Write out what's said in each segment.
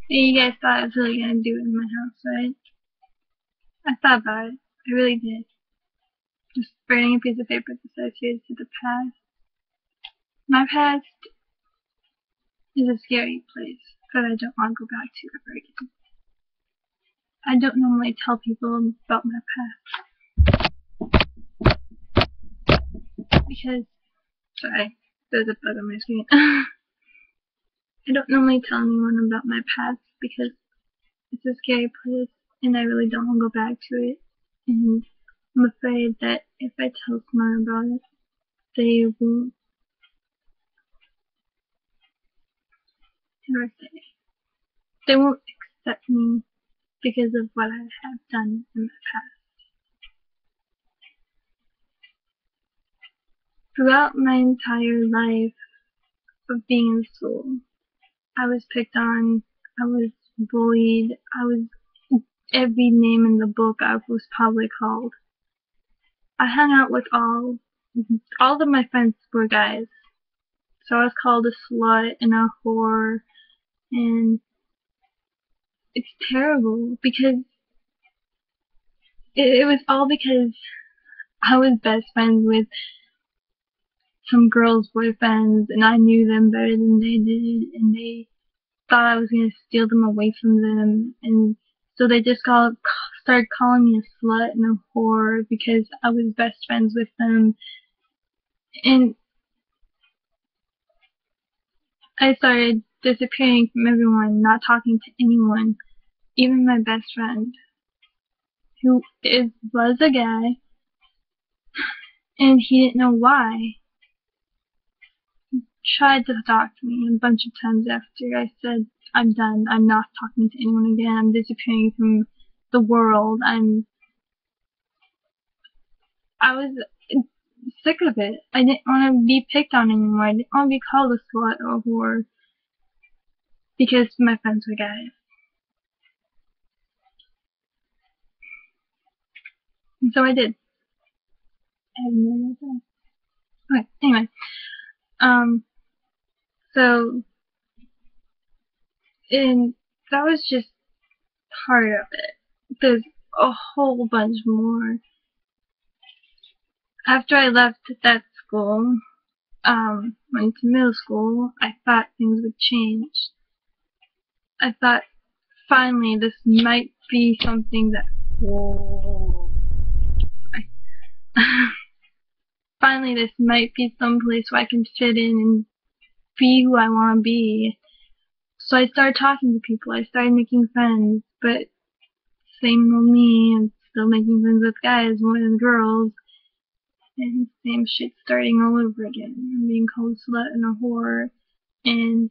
You guys thought I was really gonna do it in my house, right? I thought about it. I really did. Just burning a piece of paper associated to the past. My past is a scary place that I don't want to go back to ever again. I don't normally tell people about my past because, sorry, there's a bug on my screen. I don't normally tell anyone about my past because it's a scary place and I really don't want to go back to it. And I'm afraid that if I tell someone about it, they won't ever say. They won't accept me because of what I have done in my past. Throughout my entire life of being in school, I was picked on, I was bullied, I was every name in the book I was probably called. I hung out with all of my friends were guys. So I was called a slut and a whore, and it's terrible because it was all because I was best friends with some girls' boyfriends, and I knew them better than they did, and they thought I was gonna steal them away from them, and so they just started calling me a slut and a whore because I was best friends with them, and I started disappearing from everyone, not talking to anyone, even my best friend, who was a guy, and he didn't know why. He tried to talk to me a bunch of times after I said, I'm done, I'm not talking to anyone again, I'm disappearing from the world, I was sick of it. I didn't want to be picked on anymore. I didn't want to be called a slut or a whore because my friends were guys. And so I did. I have no idea. Okay, anyway. So, and that was just part of it. There's a whole bunch more. After I left that school, went to middle school, I thought things would change. I thought finally this might be something that. Whoa. Finally, this might be some place where I can fit in and be who I want to be. So I started talking to people. I started making friends, but same old me. I'm still making friends with guys more than girls. And same shit starting all over again. I'm being called a slut and a whore, and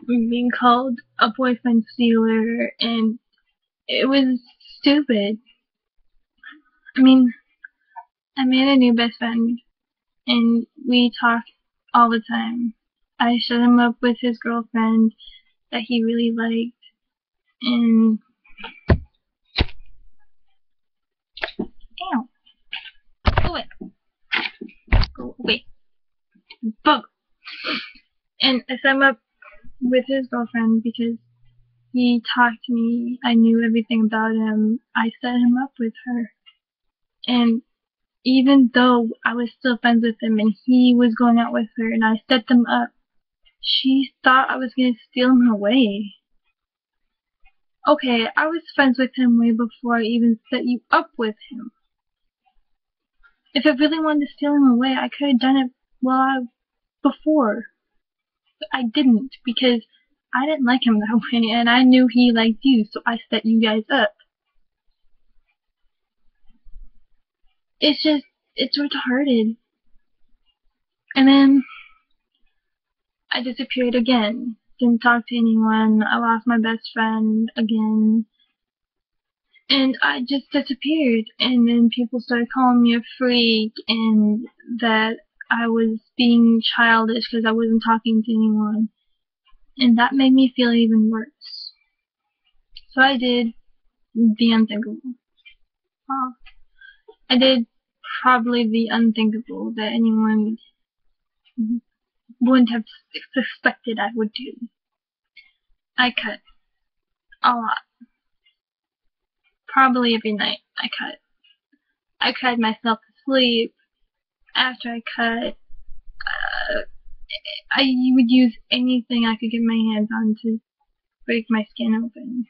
I'm being called a boyfriend stealer, and it was stupid. I mean, I made a new best friend, and we talk all the time. I set him up with his girlfriend that he really liked, and ow, go away, go away, bug. And I set him up with his girlfriend because he talked to me. I knew everything about him. I set him up with her, and even though I was still friends with him and he was going out with her, and I set them up, she thought I was gonna steal him away. Okay, I was friends with him way before I even set you up with him. If I really wanted to steal him away, I could have done it before. But I didn't because I didn't like him that way and I knew he liked you, so I set you guys up. It's retarded. And then I disappeared again. Didn't talk to anyone. I lost my best friend again. And I just disappeared. And then people started calling me a freak and that I was being childish because I wasn't talking to anyone. And that made me feel even worse. So I did the unthinkable. Wow. I did probably the unthinkable that anyone wouldn't have suspected I would do. I cut a lot. Probably every night I cut. I cried myself to sleep. After I cut, I would use anything I could get my hands on to break my skin open.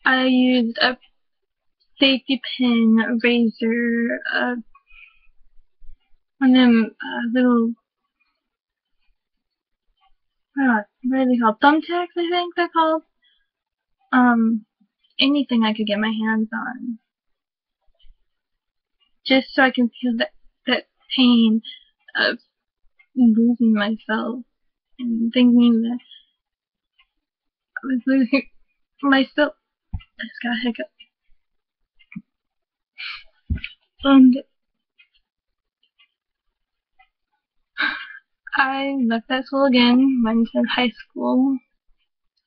I used a safety pin, a razor, one of them little, what are they called? Thumbtacks, I think they're called. Anything I could get my hands on. Just so I can feel that pain of losing myself and thinking that I was losing myself. I just got a hiccup. And I left that school again, went to high school,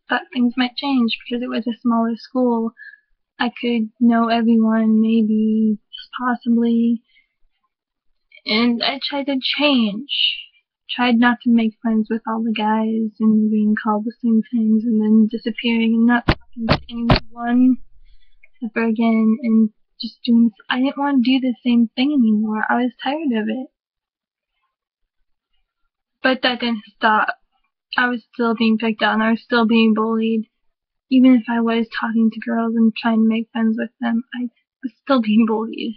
thought things might change because it was a smaller school. I could know everyone, maybe, possibly, and I tried to change. Tried not to make friends with all the guys and being called the same things and then disappearing and not talking to anyone ever again and just doing this. I didn't want to do the same thing anymore. I was tired of it. But that didn't stop. I was still being picked on. I was still being bullied. Even if I was talking to girls and trying to make friends with them, I was still being bullied.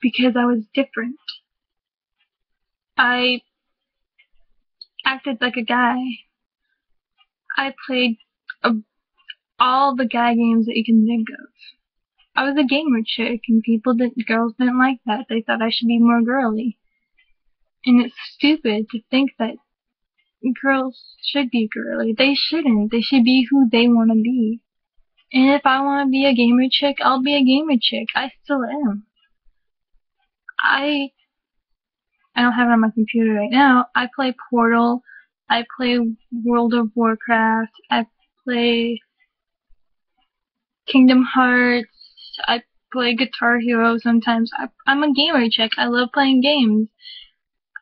Because I was different. I acted like a guy. I played all the guy games that you can think of. I was a gamer chick, and girls didn't like that. They thought I should be more girly. And it's stupid to think that girls should be girly. They shouldn't. They should be who they want to be. And if I want to be a gamer chick, I'll be a gamer chick. I still am. I don't have it on my computer right now. I play Portal. I play World of Warcraft. I play Kingdom Hearts. I play Guitar Hero sometimes. I'm a gamer chick. I love playing games.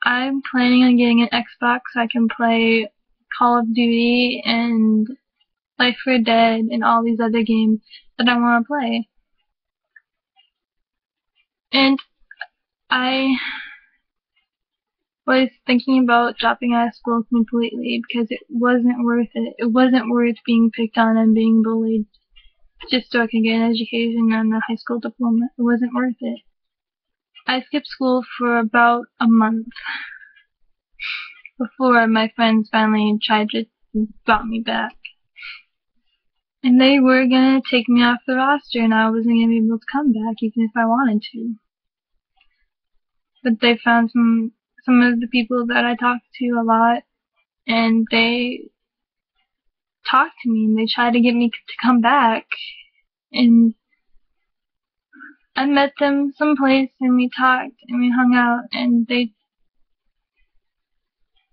I'm planning on getting an Xbox so I can play Call of Duty and Life 4 Dead and all these other games that I want to play. And I was thinking about dropping out of school completely because it wasn't worth it. It wasn't worth being picked on and being bullied just so I could get an education and a high school diploma. It wasn't worth it. I skipped school for about a month before my friends finally tried to brought me back. And they were gonna take me off the roster and I wasn't gonna be able to come back even if I wanted to. But they found some of the people that I talked to a lot, and they talked to me and they tried to get me to come back. And I met them someplace and we talked and we hung out and they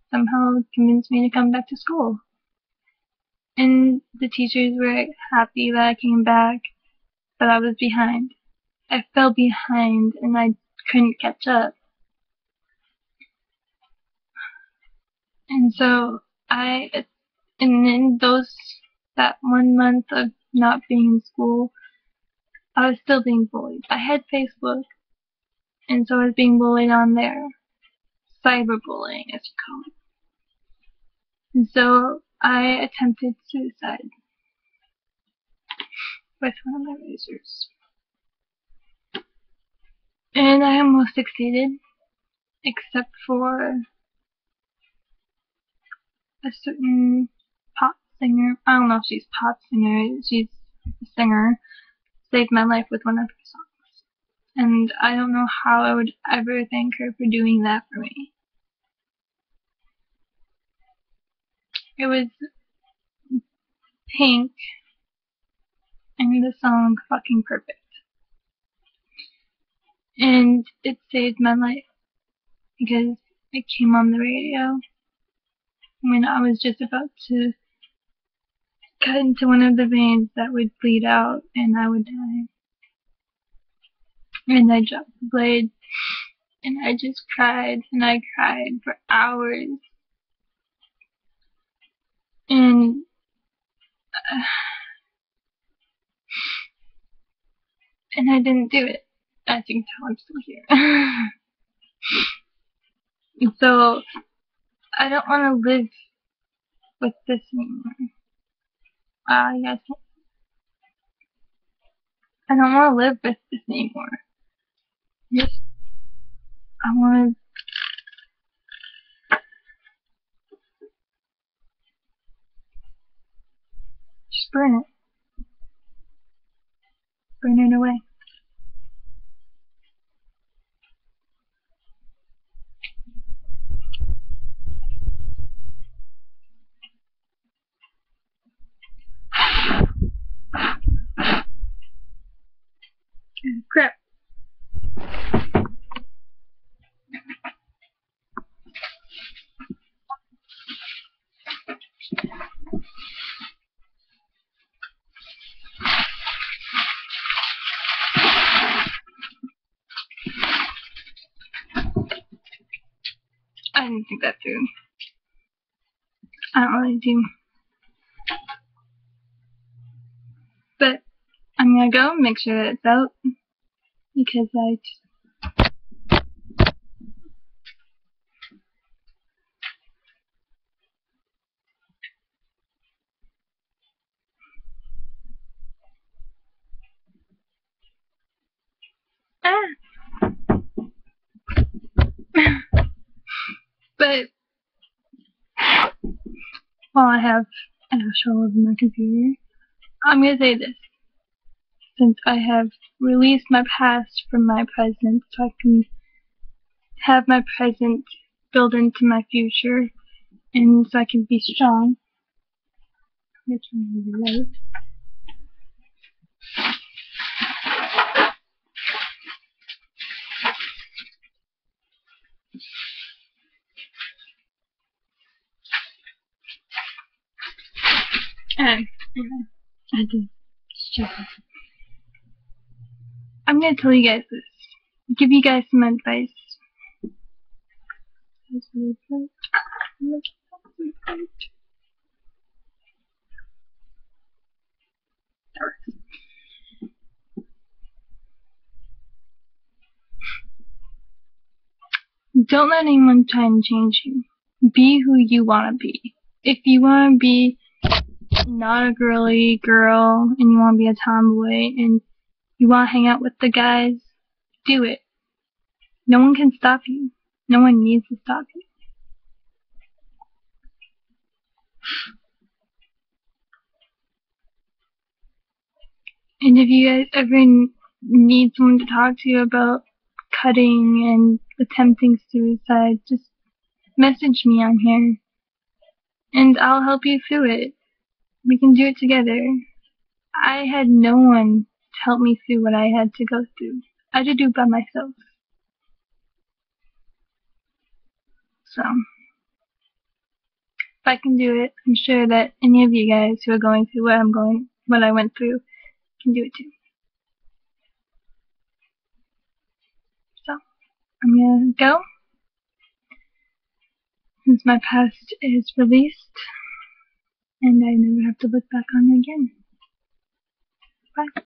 somehow convinced me to come back to school. And the teachers were happy that I came back, but I was behind. I fell behind and I couldn't catch up. And so and in that 1 month of not being in school, I was still being bullied. I had Facebook, and so I was being bullied on there. Cyberbullying, as you call it. And so I attempted suicide with one of my razors. And I almost succeeded, except for a certain pop singer. I don't know if she's pop singer. She's a singer. Saved my life with one of her songs. And I don't know how I would ever thank her for doing that for me. It was Pink and the song Fucking Perfect. And it saved my life because it came on the radio when I was just about to cut into one of the veins that would bleed out and I would die. And I dropped the blade and I just cried and I cried for hours. And and I didn't do it. As you can tell, I'm still here. And so I don't want to live with this anymore. Yes, I don't want to live with this anymore. Just, I want to just burn it. Burn it away. Crap. I didn't think that through. I don't really do. But I'm gonna go make sure that it's out because but while I have Ash all over my computer, I'm gonna say this. Since I have released my past from my present, so I can have my present build into my future, and so I can be strong. Let's turn the light. I did. I'm gonna tell you guys this. Give you guys some advice. Don't let anyone try and change you. Be who you want to be. If you want to be not a girly girl and you want to be a tomboy and you want to hang out with the guys, do it. No one can stop you. No one needs to stop you. And if you guys ever need someone to talk to about cutting and attempting suicide, just message me on here and I'll help you through it. We can do it together. I had no one to help me through what I had to go through. I had to do it by myself. So, if I can do it, I'm sure that any of you guys who are going through what I went through, can do it too. So, I'm gonna go. Since my past is released, and I never have to look back on it again. Bye.